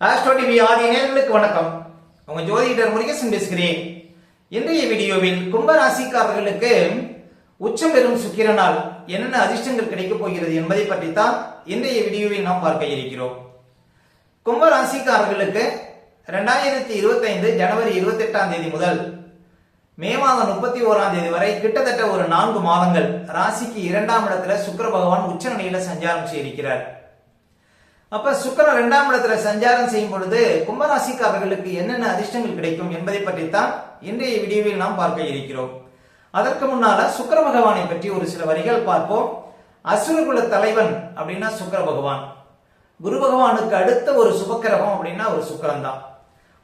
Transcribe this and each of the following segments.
Astro TV ஆதி நேயர்களுக்கு வணக்கம். உங்க ஜோதிடர் முருகேசன் பேசுகிறேன். இன்றைய வீடியோவில் கும்ப ராசிக்காரர்களுக்கு உச்சம் பெறும் சுக்கிரனால் என்னென்ன அதிர்ஷ்டங்கள் கிடைக்கப் போகிறது என்பதை பற்றித்தான் இன்றைய வீடியோவில் நாம் பார்க்க இருக்கிறோம். கும்ப ராசிக்காரர்களுக்கு 2025 ஜனவரி 28ஆம் தேதி முதல் மே மாதம் 31ஆம் தேதி வரை கிட்டத்தட்ட ஒரு 4 மாதங்கள் ராசிக்கு 2ஆம் இடத்துல சுக்கிர பகவான் உச்ச நிலையில சஞ்சாரம் செய்திருக்கிறார். அப்ப சுக்கிரன் 2ஆம் இடத்துல சஞ்சாரம் செய்யும் பொழுது கும்பராசிக்காரர்களுக்கு என்னென்ன அதிர்ஷ்டங்கள் கிடைக்கும் என்பதை பற்றித்தான் இன்றைய வீடியோவில் நாம் பார்க்க இருக்கிறோம். அதற்கு முன்னால சுக்கிர பகவானை பற்றி ஒரு சில வரிகள் பார்ப்போம். அசுரகுல தலைவன் அப்படின்னா சுக்கிர பகவான். குரு பகவானுக்கு அடுத்த ஒரு சுபக்கிரகம் அப்படின்னா ஒரு சுக்கிரன் தான்.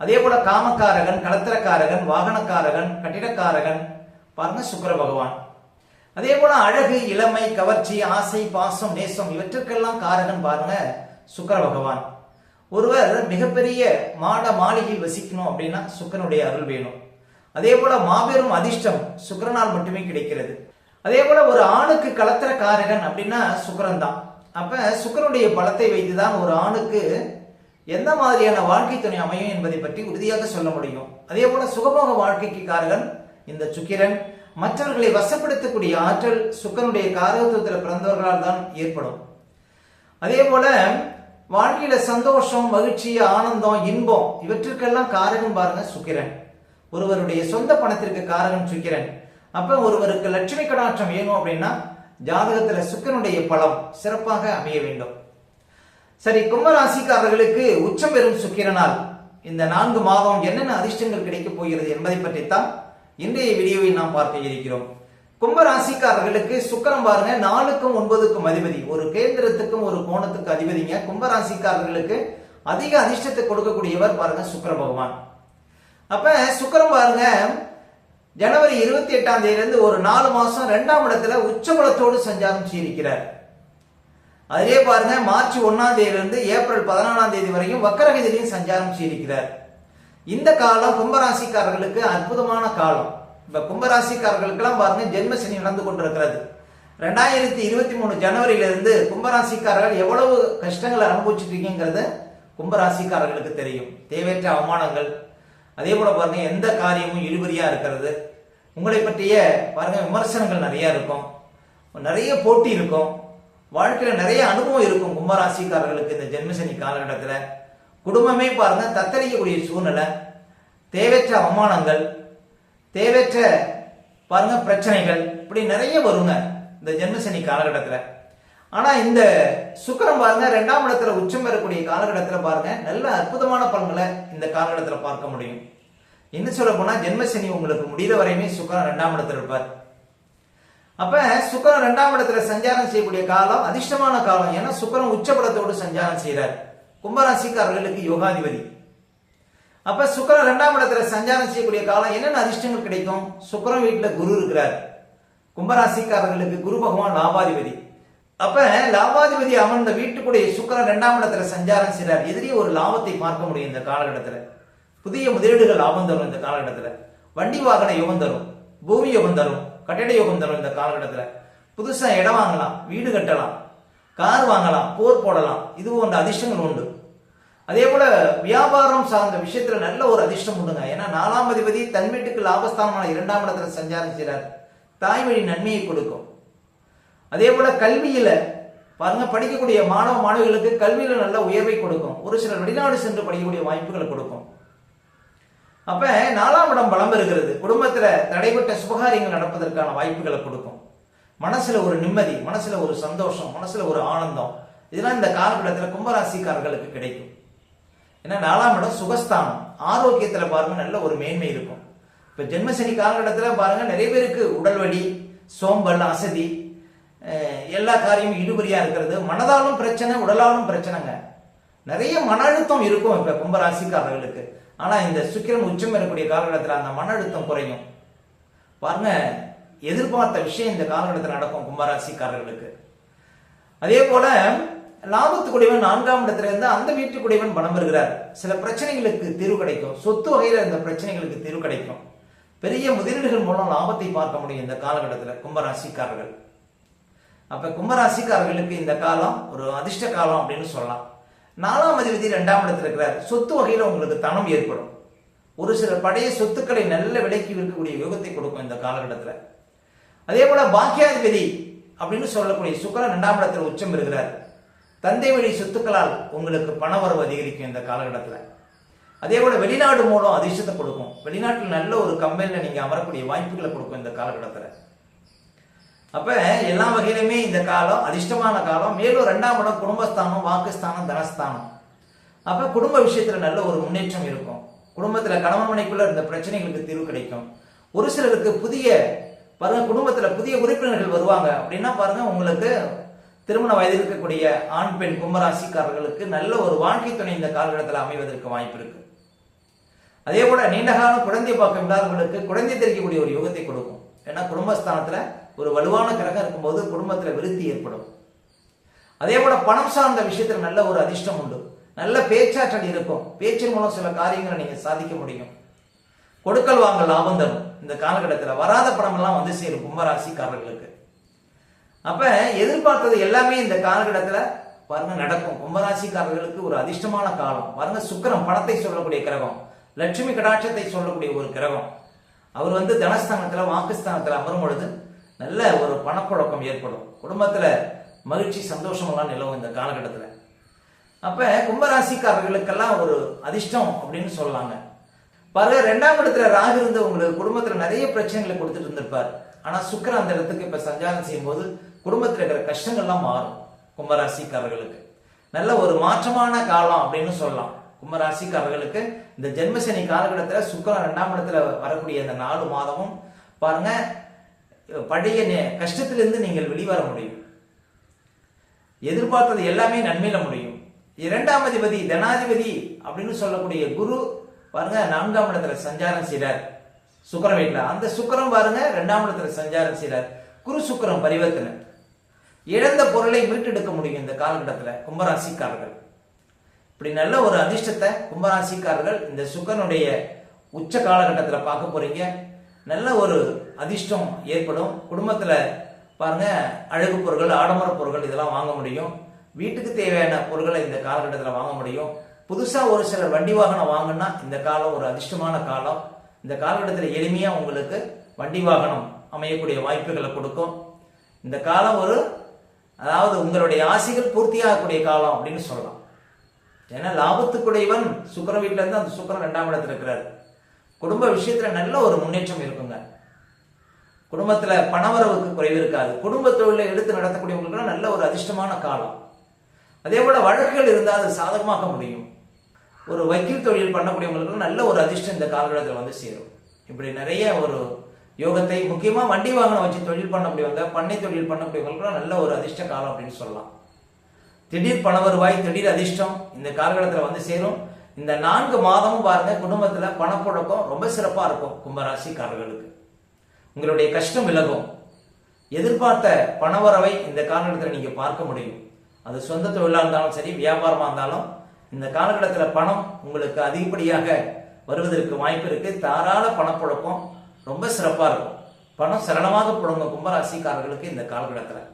அதே போல காமக்காரகன், கலத்திரக்காரகன், வாகனக்காரகன், கட்டிடக்காரகன் பாருங்க சுக்கிர பகவான். அதே போல அழகு, இளமை, கவர்ச்சி, ஆசை, பாசம், நேசம் இவற்றுக்கெல்லாம் காரகன் பாருங்க சுக்கிர பகவான். ஒருவர் மிகப்பெரிய மாளிகையில் வசிக்கணும் அப்படின்னா சுக்கிரனுடைய அருள் வேணும். அதே போல மாபெரும் அதிர்ஷ்டம் சுக்கிரனால் மட்டுமே கிடைக்கிறது. அதே போல ஒரு ஆணுக்கு கலத்திர காரகன் அப்படின்னா சுக்கிரன் தான். அப்ப சுக்கிரனுடைய பலத்தை வைத்துதான் ஒரு ஆணுக்கு எந்த மாதிரியான வாழ்க்கை துணை அமையும் என்பதை பற்றி உறுதியாக சொல்ல முடியும். அதே போல சுகபோக வாழ்க்கைக்கு காரகன் இந்த சுக்கிரன். மற்றவர்களை வசப்படுத்தக்கூடிய ஆற்றல் சுக்கிரனுடைய காரகத்துவத்தில் பிறந்தவர்களால் தான் ஏற்படும். அதே போல வாழ்க்கையில சந்தோஷம், மகிழ்ச்சி, ஆனந்தம், இன்பம் இவற்றிற்கெல்லாம் காரகன் பாருங்க சுக்கிரன். ஒருவருடைய சொந்த பணத்திற்கு காரகன் சுக்கிரன். அப்ப ஒருவருக்கு லட்சுமி கடாட்சம் வேணும் அப்படின்னா ஜாதகத்துல சுக்கிரனுடைய பலம் சிறப்பாக அமைய வேண்டும். சரி, கும்பராசிக்காரர்களுக்கு உச்சம் பெறும் சுக்கிரனால் இந்த 4 மாதம் என்னென்ன அதிர்ஷ்டங்கள் கிடைக்கப் போகிறது என்பதை பற்றித்தான் இன்றைய வீடியோவில் நாம் பார்க்க இருக்கிறோம். கும்பராசிக்காரர்களுக்கு சுக்கிரன் பாருங்க 4க்கும் 9க்கும் அதிபதி, ஒரு கேந்திரத்துக்கும் ஒரு கோணத்துக்கு அதிபதிங்க. கும்பராசிக்காரர்களுக்கு அதிக அதிர்ஷ்டத்தை கொடுக்கக்கூடியவர் பாருங்க சுக்கிர பகவான். அப்ப சுக்கிரன் பாருங்க ஜனவரி 28ஆம் தேதியிலிருந்து ஒரு 4 மாசம் 2ஆம் இடத்துல உச்சபலத்தோடு சஞ்சாரம் செய்திருக்கிறார். அதிலே பாருங்க மார்ச் 1ஆம் தேதியிலிருந்து ஏப்ரல் 14ஆம் தேதி வரையும் வக்கரகதியிலையும் சஞ்சாரம் செய்திருக்கிறார். இந்த காலம் கும்பராசிக்காரர்களுக்கு அற்புதமான காலம். இப்ப கும்பராசிக்காரர்களுக்கெல்லாம் பாருங்க ஜென்ம சனி நடந்து கொண்டிருக்கிறது. 2023 ஜனவரியிலிருந்து கும்பராசிக்காரர்கள் எவ்வளவு கஷ்டங்களை அனுபவிச்சுட்டு இருக்கீங்கிறது கும்பராசிக்காரர்களுக்கு தெரியும். தேவையற்ற அவமானங்கள், அதே போல பாருங்க எந்த காரியமும் இழுபறியா இருக்கிறது, உங்களை பற்றிய பாருங்க விமர்சனங்கள் நிறைய இருக்கும், நிறைய போட்டி இருக்கும், வாழ்க்கையில நிறைய அனுபவம் இருக்கும். கும்பராசிக்காரர்களுக்கு இந்த ஜென்மசனி காலகட்டத்துல குடும்பமே பாருங்க தத்தளிக்கக்கூடிய சூழ்நிலை, தேவையற்ற அவமானங்கள், தேவையற்ற பாருங்க பிரச்சனைகள், இப்படி நிறைய வருங்க இந்த ஜென்மசனி காலகட்டத்துல. ஆனா இந்த சுக்கிரன் பாருங்க 2ஆம் இடத்துல உச்சம் பெறக்கூடிய காலகட்டத்துல பாருங்க நல்ல அற்புதமான பலன்களை இந்த காலகட்டத்துல பார்க்க முடியும். என்ன சொல்ல போனா ஜென்மசனி உங்களுக்கு முடிகிற வரையுமே சுக்கிரன் 2ஆம் இடத்துல இருப்பார். அப்ப சுக்கிரன் 2ஆம் இடத்துல சஞ்சாரம் செய்யக்கூடிய காலம் அதிர்ஷ்டமான காலம். ஏன்னா சுக்கிரன் உச்சபலத்தோடு சஞ்சாரம் செய்கிறார். கும்பராசிக்காரர்களுக்கு யோகாதிபதி. அப்ப சுக்கிரன் 2ஆம் இடத்துல சஞ்சாரம் செய்யக்கூடிய காலம் என்னென்ன அதிர்ஷ்டங்கள் கிடைக்கும்? சுக்கிரன் வீட்டுல குரு இருக்கிறார். கும்பராசிக்காரர்களுக்கு குரு பகவான் லாபாதிபதி. அப்ப லாபாதிபதி அமர்ந்த வீட்டுக்குடைய சுக்கிரன் 2ஆம் இடத்துல சஞ்சாரம் செய்கிறார். எதிரியே ஒரு லாபத்தை பார்க்க முடியும் இந்த காலகட்டத்துல. புதிய முதலீடுகள் லாபம் தரும் இந்த காலகட்டத்துல. வண்டி வாகன யோகம் தரும், பூமி யோகம் தரும், கட்டிட யோகம் தரும் இந்த காலகட்டத்துல. புதுசா இடம் வாங்கலாம், வீடு கட்டலாம், கார் வாங்கலாம், போர் போடலாம், இது போன்ற அதிர்ஷ்டங்கள் உண்டு. அதே போல வியாபாரம் சார்ந்த விஷயத்துல நல்ல ஒரு அதிர்ஷ்டம் உண்டுங்க. ஏன்னா 4ஆம் அதிபதி தன் வீட்டுக்கு லாபஸ்தானமான 2ஆம் இடத்துல சஞ்சாரம் செய்கிறார். தாய் வழி நன்மையை கொடுக்கும். அதே போல கல்வியில பாருங்க படிக்கக்கூடிய மாணவ மாணவிகளுக்கு கல்வியில நல்ல உயர்வை கொடுக்கும். ஒரு சிலர் வெளிநாடு சென்று படிக்கக்கூடிய வாய்ப்புகளை கொடுக்கும். அப்ப 4ஆம் இடம் பலம் பெறுகிறது. குடும்பத்துல தடைப்பட்ட சுபகாரியங்கள் நடப்பதற்கான வாய்ப்புகளை கொடுக்கும். மனசுல ஒரு நிம்மதி, மனசுல ஒரு சந்தோஷம், மனசுல ஒரு ஆனந்தம், இதெல்லாம் இந்த காலகட்டத்தில் கும்பராசிக்காரர்களுக்கு கிடைக்கும். ஏன்னா 4ஆம் இடம் சுகஸ்தானம். ஆரோக்கியத்துல பாருங்க நல்ல ஒரு மேன்மை இருக்கும். இப்ப ஜென்மசனி காலகட்டத்துல பாருங்க நிறைய பேருக்கு உடல் வலி, சோம்பல், அசதி, எல்லா காரியமும் இழுபறியா இருக்கிறது. மனதாலும் பிரச்சனை, உடலாலும் பிரச்சனைங்க. நிறைய மன அழுத்தம் இருக்கும் இப்ப கும்பராசிக்காரர்களுக்கு. ஆனா இந்த சுக்கிரன் உச்சம் பெறக்கூடிய காலகட்டத்தில் அந்த மன அழுத்தம் குறையும். பாருங்க எதிர்பார்த்த விஷயம் இந்த காலகட்டத்தில் நடக்கும் கும்பராசிக்காரர்களுக்கு. அதே போல லாபத்துக்குடையவன் 4ஆம் இடத்துல இருந்து அந்த வீட்டுக்குடையவன் பலம் பெறுகிறார். சில பிரச்சனைகளுக்கு தீர்வு கிடைக்கும். சொத்து வகையில இந்த பிரச்சனைகளுக்கு தீர்வு கிடைக்கும். பெரிய முதலீடுகள் மூலம் லாபத்தை பார்க்க முடியும் இந்த காலகட்டத்தில் கும்பராசிக்காரர்கள். அப்ப கும்பராசிக்காரர்களுக்கு இந்த காலம் ஒரு அதிர்ஷ்ட காலம் அப்படின்னு சொல்லலாம். 4ஆம் அதிபதி 2ஆம் இடத்துல இருக்கிறார். சொத்து வகையில உங்களுக்கு தனம் ஏற்படும். ஒரு சில பழைய சொத்துக்களை நல்ல விலைக்கு விற்கக்கூடிய யோகத்தை கொடுக்கும் இந்த காலகட்டத்தில். அதே போல பாக்கியாதிபதி அப்படின்னு சொல்லக்கூடிய சுக்கிரன் 2ஆம் இடத்தில் உச்சம் பெறுகிறார். தந்தை வழி சொத்துக்களால் உங்களுக்கு பண வரவு அதிகரிக்கும் இந்த காலகட்டத்தில். அதே போல வெளிநாடு மூலம் அதிர்ஷ்டத்தை கொடுக்கும். வெளிநாட்டில் நல்ல ஒரு கம்பெனியில் நீங்க அமரக்கூடிய வாய்ப்புகளை கொடுக்கும் இந்த காலகட்டத்தில். அப்ப எல்லா வகையிலுமே இந்த காலம் அதிர்ஷ்டமான காலம். மேலும் 2ஆம் இடம் குடும்பஸ்தானம், வாக்குஸ்தானம், தனஸ்தானம். அப்ப குடும்ப விஷயத்துல நல்ல ஒரு முன்னேற்றம் இருக்கும். குடும்பத்துல கணவன் மனைக்குள்ள இருந்த பிரச்சனைகளுக்கு தீர்வு கிடைக்கும். ஒரு சிலருக்கு புதிய பாருங்க குடும்பத்துல புதிய உறுப்பினர்கள் வருவாங்க அப்படின்னா பாருங்க உங்களுக்கு திருமண வயதில் இருக்கக்கூடிய ஆண் பெண் கும்பராசிக்காரர்களுக்கு நல்ல ஒரு வாழ்க்கை துணை இந்த காலகட்டத்தில் அமைவதற்கு வாய்ப்பு இருக்கு. அதே போல நீண்ட காலம் குழந்தை பார்க்க இல்லாதவர்களுக்கு குழந்தை தெரிவிக்கக்கூடிய ஒரு யோகத்தை கொடுக்கும். ஏன்னா குடும்பஸ்தானத்துல ஒரு வலுவான கிரகம் இருக்கும்போது குடும்பத்துல விருத்தி ஏற்படும். அதே போல பணம் சார்ந்த விஷயத்துல நல்ல ஒரு அதிர்ஷ்டம் உண்டு. நல்ல பேச்சாற்றல் இருக்கும். பேச்சின் மூலம் சில காரியங்களை நீங்க சாதிக்க முடியும். கொடுக்கல் வாங்க லாபம் தரும். இந்த காலகட்டத்தில் வராத பணம் எல்லாம் வந்து சேரும் கும்பராசிக்காரர்களுக்கு. அப்ப எதிர்பார்த்தது எல்லாமே இந்த காலகட்டத்தில் பாருங்க நடக்கும். கும்பராசிக்காரர்களுக்கு ஒரு அதிர்ஷ்டமான காலம். பாருங்க சுக்கிரன் பணத்தை சொல்லக்கூடிய கிரகம், லட்சுமி கடாட்சத்தை சொல்லக்கூடிய ஒரு கிரகம். அவர் வந்து தனஸ்தானத்துல வாக்குஸ்தானத்துல அமரும் பொழுது நல்ல ஒரு பணப்புழக்கம் ஏற்படும். குடும்பத்துல மகிழ்ச்சி சந்தோஷம் எல்லாம் நிலவும் இந்த காலகட்டத்தில். அப்ப கும்பராசிக்காரர்களுக்கெல்லாம் ஒரு அதிர்ஷ்டம் அப்படின்னு சொல்லலாங்க. பாருங்க 2ஆம் இடத்துல ராகு இருந்து உங்களுக்கு குடும்பத்துல நிறைய பிரச்சனைகளை கொடுத்துட்டு இருந்திருப்பார். ஆனா சுக்கிரன் அந்த இடத்துக்கு இப்ப சஞ்சாரம் செய்யும் போது குடும்பத்துல இருக்கிற கஷ்டங்கள்லாம் மாறும். கும்பராசிக்காரர்களுக்கு நல்ல ஒரு மாற்றமான காலம் அப்படின்னு சொல்லலாம். கும்பராசிக்காரர்களுக்கு இந்த ஜென்மசனி காலகட்டத்துல சுக்கிரன் 2ஆம் இடத்துல வரக்கூடிய இந்த 4 மாதமும் பாருங்க பழைய கஷ்டத்திலிருந்து நீங்கள் வெளிவர முடியும். எதிர்பார்த்தது எல்லாமே நன்மையில முடியும். 2ஆம் அதிபதி தனாதிபதி அப்படின்னு சொல்லக்கூடிய குரு பாருங்க 4ஆம் இடத்துல சஞ்சாரம் செய்றார் சுக்கிரன் வீட்டுல. அந்த சுக்கிரன் பாருங்க 2ஆம் இடத்துல சஞ்சாரம் செய்றார். குரு சுக்கிரன் பரிவர்த்தனை. இழந்த பொருளை மீட்டெடுக்க முடியும் இந்த காலகட்டத்துல கும்பராசிக்காரர்கள். இப்படி நல்ல ஒரு அதிர்ஷ்டத்தை கும்பராசிக்காரர்கள் இந்த சுக்கிரனுடைய உச்ச காலகட்டத்துல பார்க்க போறீங்க. நல்ல ஒரு அதிர்ஷ்டம் ஏற்படும். குடும்பத்துல பாருங்க அழகு பொருட்கள், ஆடம்பர பொருட்கள் இதெல்லாம் வாங்க முடியும். வீட்டுக்கு தேவையான பொருட்களை இந்த காலகட்டத்தில் வாங்க முடியும். புதுசா ஒரு சிலர் வண்டி வாகனம் வாங்கினா இந்த காலம் ஒரு அதிர்ஷ்டமான காலம். இந்த காலகட்டத்தில் எளிமையா உங்களுக்கு வண்டி வாகனம் அமையக்கூடிய வாய்ப்புகளை கொடுக்கும். இந்த காலம் ஒரு அதாவது உங்களுடைய ஆசைகள் பூர்த்தியாகக்கூடிய காலம் அப்படின்னு சொல்லலாம். ஏன்னா லாபத்துக்குடையவன் சுக்கிரன் வீட்டுல இருந்து அந்த சுக்கிரன் 2ஆம் இடத்துல இருக்கிறார். குடும்ப விஷயத்துல நல்ல ஒரு முன்னேற்றம் இருக்குங்க. குடும்பத்துல பணவரவுக்கு குறைவு இருக்காது. குடும்ப தொழிலை எடுத்து நடத்தக்கூடியவங்களுக்கு நல்ல ஒரு அதிர்ஷ்டமான காலம். அதே போல வழக்குகள் இருந்தால் அது சாதகமாக்க முடியும். ஒரு வக்கீல் தொழில் பண்ணக்கூடியவங்களுக்கு நல்ல ஒரு அதிர்ஷ்டம் இந்த காலகட்டத்தில் வந்து சேரும். இப்படி நிறைய ஒரு யோகத்தை முக்கியமா வண்டி வாகனம் வச்சு தொழில் பண்ணக்கூடியவங்க, பண்ணை தொழில் பண்ணக்கூடியவங்களுக்கு நல்ல ஒரு அதிர்ஷ்ட காலம் அப்படின்னு சொல்லலாம். திடீர் பண வருவாய், திடீர் அதிர்ஷ்டம் இந்த காலகட்டத்தில் வந்து சேரும். இந்த 4 மாதமும் பாருங்க குடும்பத்துல பணப்புழக்கம் ரொம்ப சிறப்பா இருக்கும். கும்பராசிக்காரர்களுக்கு உங்களுடைய கஷ்டம் விலகும். எதிர்பார்த்த பணவரவை இந்த காலகட்டத்தில் நீங்க பார்க்க முடியும். அது சொந்த தொழிலாக இருந்தாலும் சரி, வியாபாரமா இருந்தாலும் இந்த காலகட்டத்தில் பணம் உங்களுக்கு அதிகப்படியாக வருவதற்கு வாய்ப்பு இருக்கு. தாராள பணப்புழக்கம் ரொம்ப சிறப்பா இருக்கும். பணம் சரளமாக புழங்கும் கும்பராசிக்காரர்களுக்கு இந்த காலகட்டத்தில்.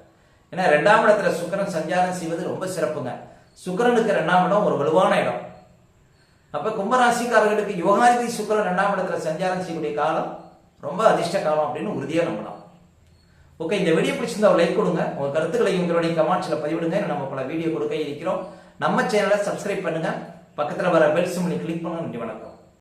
ஏன்னா 2ஆம் இடத்துல சுக்கிரன் சஞ்சாரம் செய்வது ரொம்ப சிறப்புங்க. சுக்கிரனுக்கு 2ஆம் இடம் ஒரு வலுவான இடம். அப்ப கும்பராசிக்காரர்களுக்கு யோகாதிபதி சுக்கிரன் 2ஆம் இடத்துல சஞ்சாரம் செய்யக்கூடிய காலம் ரொம்ப அதிர்ஷ்ட காலம் அப்படின்னு உறுதியா நம்பலாம். ஓகே, இந்த வீடியோ பிடிச்சிருந்தா லைக் கொடுங்க. உங்க கருத்துக்களை உங்களுடைய கமெண்ட்ஸ்ல பதிவிடுங்க. நம்ம பல வீடியோ கொடுக்க இருக்கிறோம். நம்ம சேனலை சப்ஸ்கிரைப் பண்ணுங்க. பக்கத்துல வர பெல் சிம்பலை கிளிக் பண்ணுங்க. நன்றி, வணக்கம்.